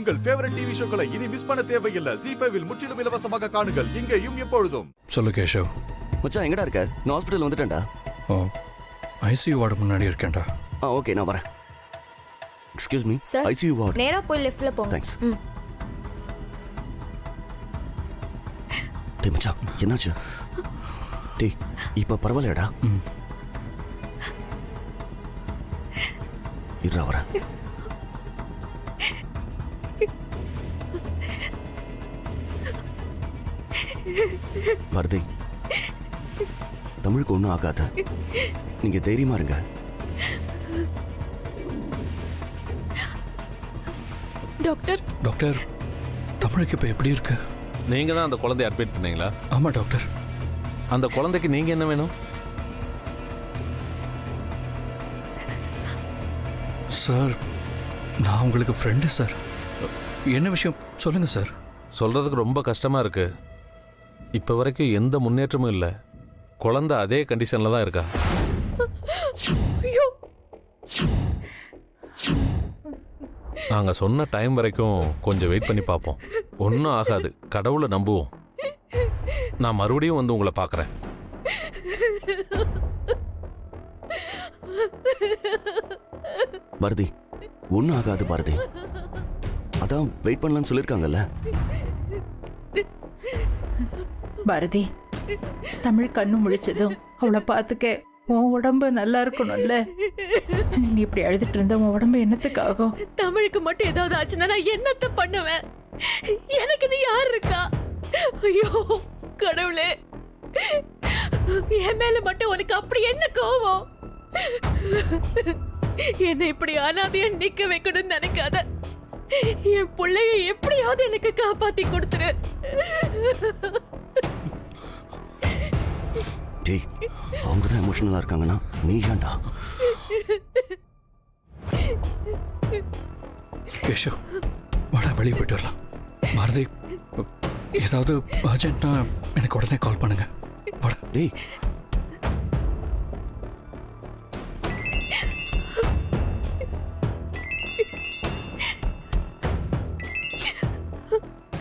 உங்கள் favourite TV ஷோக்களை இனி miss பண்ண தேவையில்லை. ZEE5 இல் முற்றிலும் இலவசமாக காணுங்கள், இங்கேயும் எப்பொழுதும். சொல்லு கேஷவ். மச்சான் எங்கடா இருக்க? நான் ஹாஸ்பிட்டல் வந்துட்டேன்டா. ஓ, ஐசியூ வார்டு முன்னாடி இருக்கேன்டா. ஓகே, நான் வரேன். Excuse me, sir, ICU ward. நேரா போய் லெஃப்ட்ல போங்க. தேங்க்ஸ். டேய் மச்சான், என்னாச்சு? டேய், இப்போ பரவாயில்லடா? இருடா வரேன். பாரதி, தமிழுக்கு ஒன்றும் ஆகாத. நீங்க தைரியமா இருங்க. டாக்டர், டாக்டர், தமிழுக்கு இப்போ எப்படி இருக்கு? நீங்க தான் அந்த குழந்தைய அட்மிட் பண்ணீங்களா? ஆமா டாக்டர். அந்த குழந்தைக்கு நீங்க என்ன வேணும்? சார், நான் உங்களுக்கு ஃப்ரெண்டு சார். என்ன விஷயம் சொல்லுங்க சார். சொல்றதுக்கு ரொம்ப கஷ்டமா இருக்கு. இப்ப வரைக்கும் எந்த முன்னேற்றமும் இல்லை. குழந்தை அதே கண்டிஷன்ல தான் இருக்கா. நாங்க சொன்ன டைம் வரைக்கும் கொஞ்சம் வெயிட் பண்ணி பார்ப்போம். ஒன்றும் ஆகாது, கடவுளை நம்புவோம். நான் மறுபடியும் வந்து உங்களை பார்க்குறேன். பாரதி, ஒன்றும் ஆகாது பாரதி. அதான் வெயிட் பண்ணலான்னு சொல்லியிருக்காங்கல்ல. பாரதி, தமிழ் கண்ணு முழிச்சதும் அவளை பார்த்துக்க உன் உடம்பு நல்லா இருக்கணும்ல. நீ இப்படி அழுதுட்டு இருந்த உன் உடம்பு என்னத்துக்காகும்? தமிழுக்கு மட்டும் ஏதாவது ஆச்சுன்னா நான் என்னத்த பண்ணுவேன்? எனக்கு நீ யார் இருக்கா? ஐயோ கடவுளே, என் மேல மட்டும் உனக்கு அப்படி என்ன கோவம்? என்னை இப்படி அனாதையா நிக்க வைக்கணும்னு நினைக்காத. என் பிள்ளைய எப்படியாவது எனக்கு காப்பாத்தி கொடுத்துரு. டேய், அவங்க தான் எமோஷனலா இருக்காங்கன்னா நீ ஏன்டா? கேஷவ், வாடா வெளியே போயிட்டு வரலாம். பாரதி, ஏதாவது அர்ஜென்ட்னா எனக்கு உடனே கால் பண்ணுங்க. வாடா. டேய்,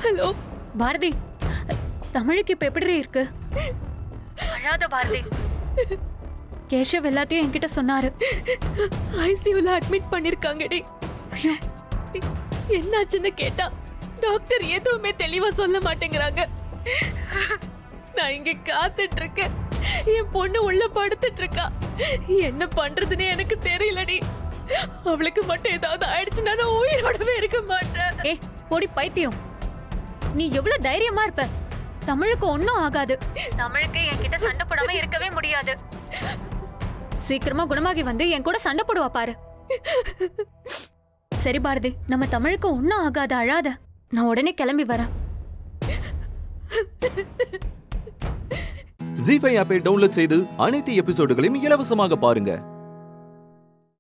ஹலோ பாரதி, தமிழுக்கு இப்ப எப்படி இருக்கு? அழாத பாரதி. கேஷவ் எல்லாத்தையும் என்கிட்ட சொன்னாரு. ஐசியூல அட்மிட் பண்ணிருக்காங்கடி. என்னாச்சுன்னு கேட்டா டாக்டர் எதுவுமே தெளிவா சொல்ல மாட்டேங்கிறாங்க. நான் இங்க காத்துட்டு இருக்கேன். என் பொண்ணு உள்ள படுத்துட்டு இருக்கா. என்ன பண்றதுன்னு எனக்கு தெரியலடி. அவளுக்கு மட்டும் ஏதாவது ஆயிடுச்சுன்னா நான் உயிரோடவே இருக்க மாட்டேன். ஏ போடி பைத்தியம், நீ எவ்வளவு தைரியமா இருப்ப? தமிழுக்கு ஒன்னும் ஆகாது. தமிழுக்கு என்கிட்ட சண்டை போடாம இருக்கவே முடியாது. சீக்கிரமா குணமாகி வந்து என் கூட சண்டை போடுவா பாரு. சரி பாரதி, நம்ம தமிழுக்கு ஒன்னும் ஆகாது, அழாத. நான் உடனே கிளம்பி வரேன். ZEE5 ஆப்பை டவுன்லோட் செய்து அனைத்து எபிசோடுகளையும் இலவசமாக பாருங்க.